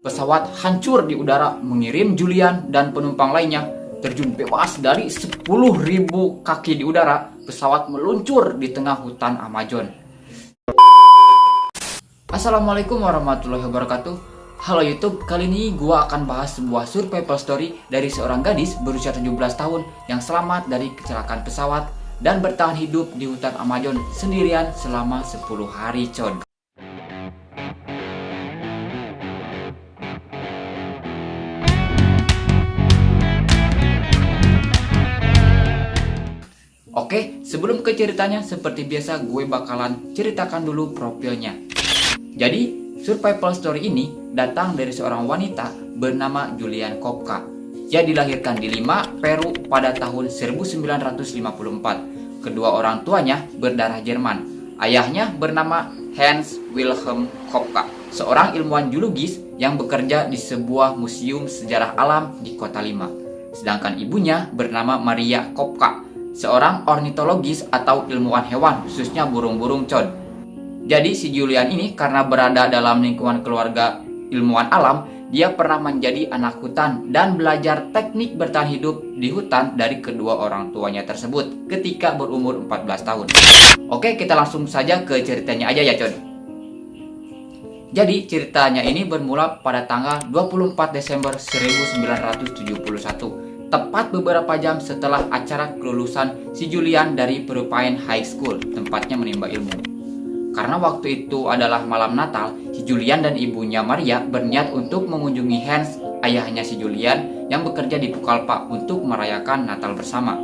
Pesawat hancur di udara mengirim Julian dan penumpang lainnya terjun bebas dari 10.000 kaki di udara. Pesawat meluncur di tengah hutan Amazon. Assalamualaikum warahmatullahi wabarakatuh. Halo YouTube, kali ini gua akan bahas sebuah survival story dari seorang gadis berusia 17 tahun yang selamat dari kecelakaan pesawat dan bertahan hidup di hutan Amazon sendirian selama 10 hari, con. Oke, sebelum ke ceritanya, seperti biasa gue bakalan ceritakan dulu profilnya. Jadi, survival story ini datang dari seorang wanita bernama Julian Kopka. Dia dilahirkan di Lima, Peru pada tahun 1954. Kedua orang tuanya berdarah Jerman. Ayahnya bernama Hans Wilhelm Kopka, seorang ilmuwan geologis yang bekerja di sebuah museum sejarah alam di kota Lima. Sedangkan ibunya bernama Maria Kopka, seorang ornitologis atau ilmuwan hewan, khususnya burung-burung, con. Jadi si Julian ini karena berada dalam lingkungan keluarga ilmuwan alam, dia pernah menjadi anak hutan dan belajar teknik bertahan hidup di hutan dari kedua orang tuanya tersebut ketika berumur 14 tahun. Oke, kita langsung saja ke ceritanya aja ya, con. Jadi ceritanya ini bermula pada tanggal 24 Desember 1971. Tepat beberapa jam setelah acara kelulusan si Julian dari Perupain High School, tempatnya menimba ilmu. Karena waktu itu adalah malam Natal, si Julian dan ibunya Maria berniat untuk mengunjungi Hans, ayahnya si Julian yang bekerja di Pucallpa, untuk merayakan Natal bersama.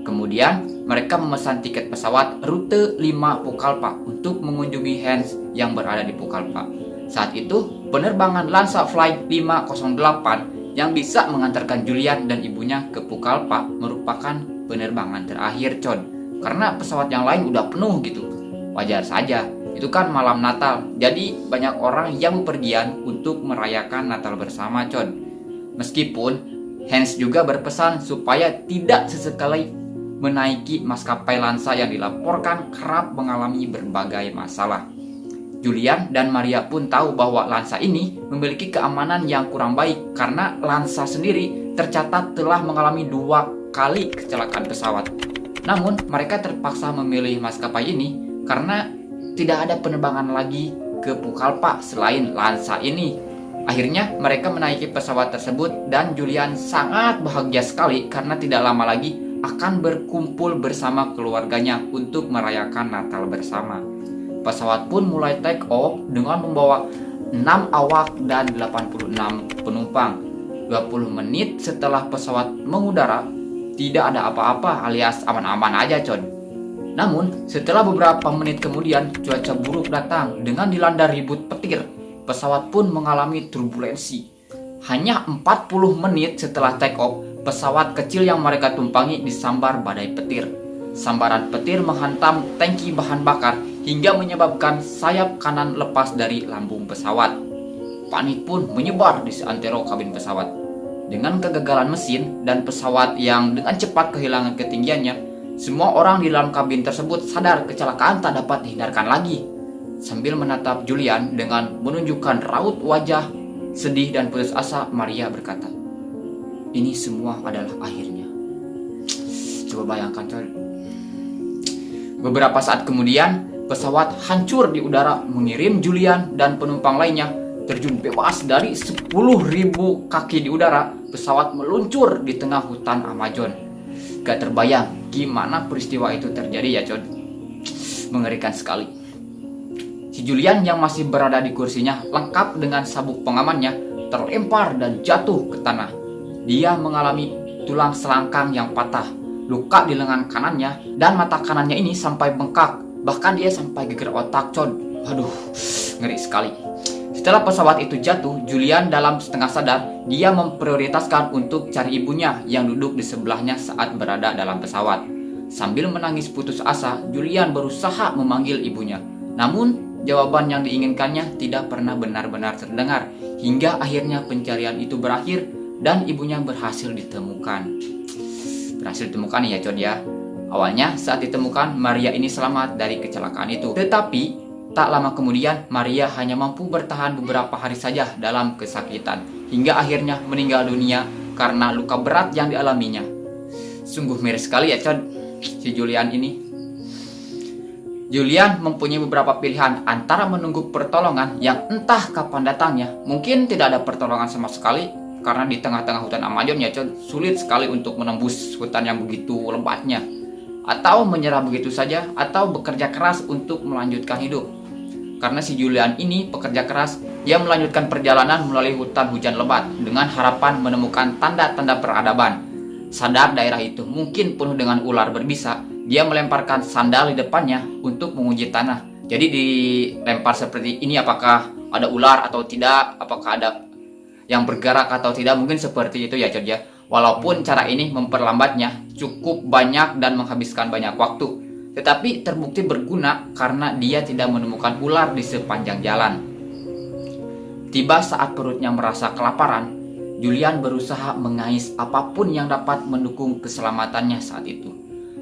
Kemudian mereka memesan tiket pesawat rute 5 Pucallpa untuk mengunjungi Hans yang berada di Pucallpa. Saat itu penerbangan Lansa Flight 508 yang bisa mengantarkan Julian dan ibunya ke Pucallpa merupakan penerbangan terakhir, con. Karena pesawat yang lain udah penuh gitu. Wajar saja, itu kan malam Natal, jadi banyak orang yang bepergian untuk merayakan Natal bersama, con. Meskipun Hans juga berpesan supaya tidak sesekali menaiki maskapai Lansa yang dilaporkan kerap mengalami berbagai masalah. Julian dan Maria pun tahu bahwa Lansa ini memiliki keamanan yang kurang baik karena Lansa sendiri tercatat telah mengalami 2 kali kecelakaan pesawat. Namun mereka terpaksa memilih maskapai ini karena tidak ada penerbangan lagi ke Pucallpa selain Lansa ini. Akhirnya mereka menaiki pesawat tersebut dan Julian sangat bahagia sekali karena tidak lama lagi akan berkumpul bersama keluarganya untuk merayakan Natal bersama. Pesawat pun mulai take off dengan membawa 6 awak dan 86 penumpang. 20 menit setelah pesawat mengudara, tidak ada apa-apa alias aman-aman aja, con. Namun, setelah beberapa menit kemudian, cuaca buruk datang dengan dilanda ribut petir. Pesawat pun mengalami turbulensi. Hanya 40 menit setelah take off, pesawat kecil yang mereka tumpangi disambar badai petir. Sambaran petir menghantam tangki bahan bakar hingga menyebabkan sayap kanan lepas dari lambung pesawat. Panik pun menyebar di seantero kabin pesawat. Dengan kegagalan mesin dan pesawat yang dengan cepat kehilangan ketinggiannya, semua orang di dalam kabin tersebut sadar kecelakaan tak dapat dihindarkan lagi. Sambil menatap Julian dengan menunjukkan raut wajah sedih dan putus asa, Maria berkata, "Ini semua adalah akhirnya." Coba bayangkan, coy. Beberapa saat kemudian, pesawat hancur di udara mengirim Julian dan penumpang lainnya terjun bebas dari 10.000 kaki di udara. Pesawat meluncur di tengah hutan Amazon. Gak terbayang gimana peristiwa itu terjadi ya, con. Mengerikan sekali. Si Julian yang masih berada di kursinya lengkap dengan sabuk pengamannya terlempar dan jatuh ke tanah. Dia mengalami tulang selangkang yang patah, luka di lengan kanannya, dan mata kanannya ini sampai bengkak. Bahkan dia sampai geger otak, con. Aduh, ngeri sekali. Setelah pesawat itu jatuh, Julian dalam setengah sadar, dia memprioritaskan untuk cari ibunya yang duduk di sebelahnya saat berada dalam pesawat. Sambil menangis putus asa, Julian berusaha memanggil ibunya. Namun, jawaban yang diinginkannya tidak pernah benar-benar terdengar. Hingga akhirnya pencarian itu berakhir dan ibunya berhasil ditemukan. Berhasil ditemukan ya, con ya. Awalnya saat ditemukan, Maria ini selamat dari kecelakaan itu. Tetapi Tak lama kemudian, Maria hanya mampu bertahan beberapa hari saja dalam kesakitan, hingga akhirnya meninggal dunia karena luka berat yang dialaminya. Sungguh miris sekali ya Con, si Julian ini. Julian mempunyai beberapa pilihan antara menunggu pertolongan yang entah kapan datangnya. Mungkin tidak ada pertolongan sama sekali, karena di tengah-tengah hutan Amazon ya Con, sulit sekali untuk menembus hutan yang begitu lebatnya. Atau menyerah begitu saja, atau bekerja keras untuk melanjutkan hidup. Karena si Julian ini pekerja keras, ia melanjutkan perjalanan melalui hutan hujan lebat dengan harapan menemukan tanda-tanda peradaban. Sadar daerah itu mungkin penuh dengan ular berbisa, dia melemparkan sandal di depannya untuk menguji tanah. Jadi dilempar seperti ini, apakah ada ular atau tidak, apakah ada yang bergerak atau tidak, mungkin seperti itu ya Cerja. Walaupun cara ini memperlambatnya cukup banyak dan menghabiskan banyak waktu, tetapi terbukti berguna karena dia tidak menemukan ular di sepanjang jalan. Tiba saat perutnya merasa kelaparan, Julian berusaha mengais apapun yang dapat mendukung keselamatannya saat itu.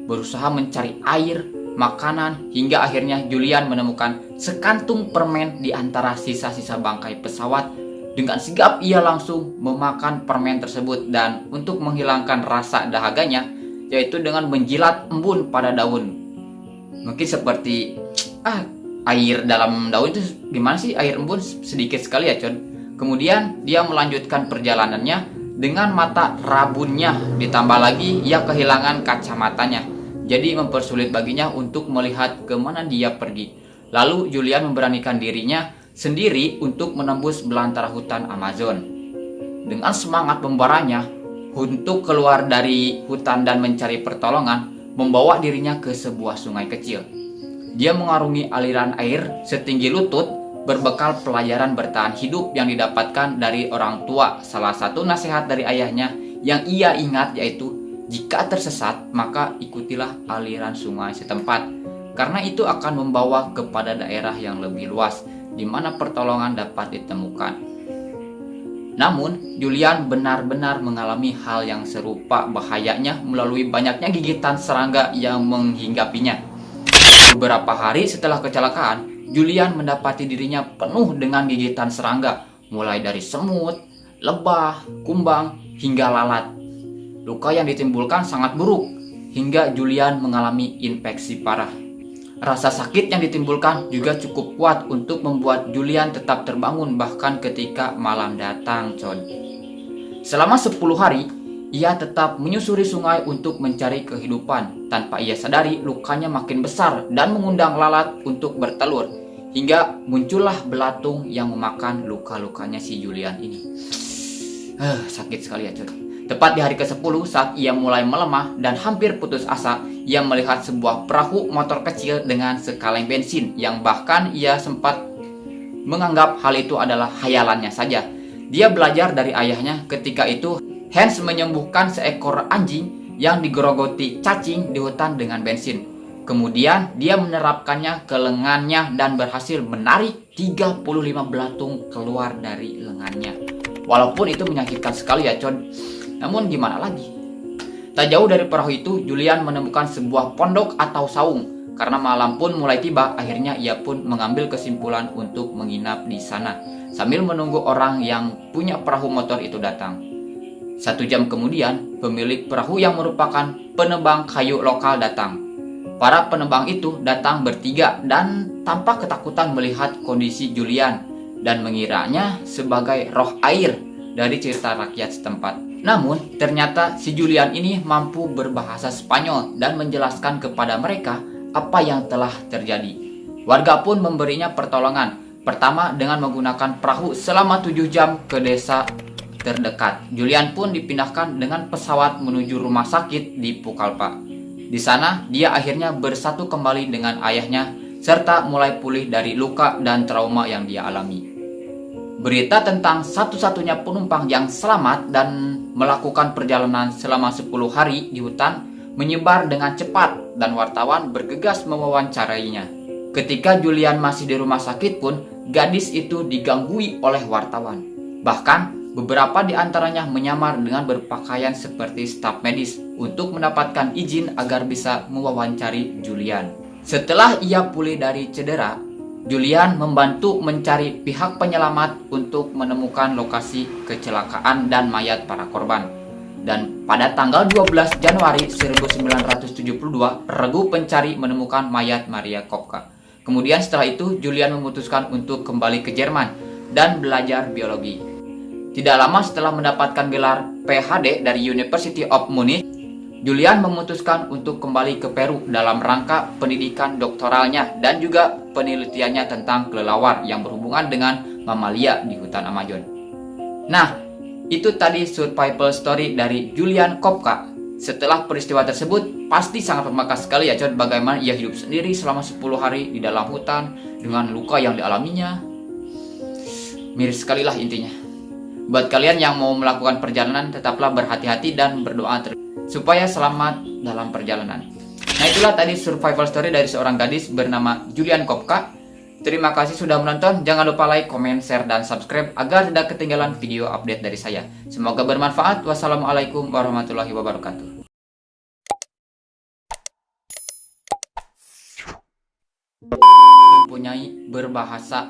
Berusaha mencari air, makanan, hingga akhirnya Julian menemukan sekantung permen di antara sisa-sisa bangkai pesawat. Dengan sigap ia langsung memakan permen tersebut, dan untuk menghilangkan rasa dahaganya, yaitu dengan menjilat embun pada daun. Mungkin seperti air dalam daun itu gimana sih, air embun sedikit sekali ya Con. Kemudian dia melanjutkan perjalanannya dengan mata rabunnya, ditambah lagi ia kehilangan kacamatanya, jadi mempersulit baginya untuk melihat kemana dia pergi. Lalu Julian memberanikan dirinya sendiri untuk menembus belantara hutan Amazon. Dengan semangat membaranya untuk keluar dari hutan dan mencari pertolongan, membawa dirinya ke sebuah sungai kecil. Dia mengarungi aliran air setinggi lutut, berbekal pelajaran bertahan hidup yang didapatkan dari orang tua. Salah satu nasihat dari ayahnya yang ia ingat yaitu, jika tersesat maka ikutilah aliran sungai setempat, karena itu akan membawa kepada daerah yang lebih luas di mana pertolongan dapat ditemukan. Namun, Julian benar-benar mengalami hal yang serupa bahayanya melalui banyaknya gigitan serangga yang menghinggapinya. Beberapa hari setelah kecelakaan, Julian mendapati dirinya penuh dengan gigitan serangga, mulai dari semut, lebah, kumbang, hingga lalat. Luka yang ditimbulkan sangat buruk, hingga Julian mengalami infeksi parah. Rasa sakit yang ditimbulkan juga cukup kuat untuk membuat Julian tetap terbangun bahkan ketika malam datang, Con. Selama 10 hari, ia tetap menyusuri sungai untuk mencari kehidupan. Tanpa ia sadari, lukanya makin besar dan mengundang lalat untuk bertelur, hingga muncullah belatung yang memakan luka-lukanya si Julian ini. Sakit sekali ya, Con. Tepat di hari ke-10 saat ia mulai melemah dan hampir putus asa, ia melihat sebuah perahu motor kecil dengan sekaleng bensin yang bahkan ia sempat menganggap hal itu adalah khayalannya saja. Dia belajar dari ayahnya ketika itu Hans menyembuhkan seekor anjing yang digerogoti cacing di hutan dengan bensin. Kemudian dia menerapkannya ke lengannya dan berhasil menarik 35 belatung keluar dari lengannya. Walaupun itu menyakitkan sekali ya, Con. Namun gimana lagi? Tak jauh dari perahu itu, Julian menemukan sebuah pondok atau saung. Karena malam pun mulai tiba, akhirnya ia pun mengambil kesimpulan untuk menginap di sana, sambil menunggu orang yang punya perahu motor itu datang. 1 jam kemudian, pemilik perahu yang merupakan penebang kayu lokal datang. Para penebang itu datang bertiga dan tampak ketakutan melihat kondisi Julian dan mengiranya sebagai roh air dari cerita rakyat setempat. Namun, ternyata si Julian ini mampu berbahasa Spanyol dan menjelaskan kepada mereka apa yang telah terjadi. Warga pun memberinya pertolongan. Pertama dengan menggunakan perahu selama 7 jam ke desa terdekat. Julian pun dipindahkan dengan pesawat menuju rumah sakit di Pucallpa. Di sana, dia akhirnya bersatu kembali dengan ayahnya serta mulai pulih dari luka dan trauma yang dia alami. Berita tentang satu-satunya penumpang yang selamat dan melakukan perjalanan selama 10 hari di hutan menyebar dengan cepat dan wartawan bergegas mewawancarainya. Ketika Julian masih di rumah sakit pun, gadis itu diganggui oleh wartawan. Bahkan, beberapa di antaranya menyamar dengan berpakaian seperti staf medis untuk mendapatkan izin agar bisa mewawancari Julian. Setelah ia pulih dari cedera, Julian membantu mencari pihak penyelamat untuk menemukan lokasi kecelakaan dan mayat para korban. Dan pada tanggal 12 Januari 1972, regu pencari menemukan mayat Maria Kopka. Kemudian setelah itu, Julian memutuskan untuk kembali ke Jerman dan belajar biologi. Tidak lama setelah mendapatkan gelar PhD dari University of Munich, Julian memutuskan untuk kembali ke Peru dalam rangka pendidikan doktoralnya dan juga penelitiannya tentang kelelawar yang berhubungan dengan mamalia di hutan Amazon. Nah, itu tadi survival story dari Julian Kopka. Setelah peristiwa tersebut, pasti sangat membekas sekali ya coy, bagaimana ia hidup sendiri selama 10 hari di dalam hutan dengan luka yang dialaminya. Miris sekali lah intinya. Buat kalian yang mau melakukan perjalanan, tetaplah berhati-hati dan berdoa supaya selamat dalam perjalanan. Nah, itulah tadi survival story dari seorang gadis bernama Julian Kopka. Terima kasih sudah menonton. Jangan lupa like, comment, share, dan subscribe agar tidak ketinggalan video update dari saya. Semoga bermanfaat. Wassalamualaikum warahmatullahi wabarakatuh. Mempunyai berbahasa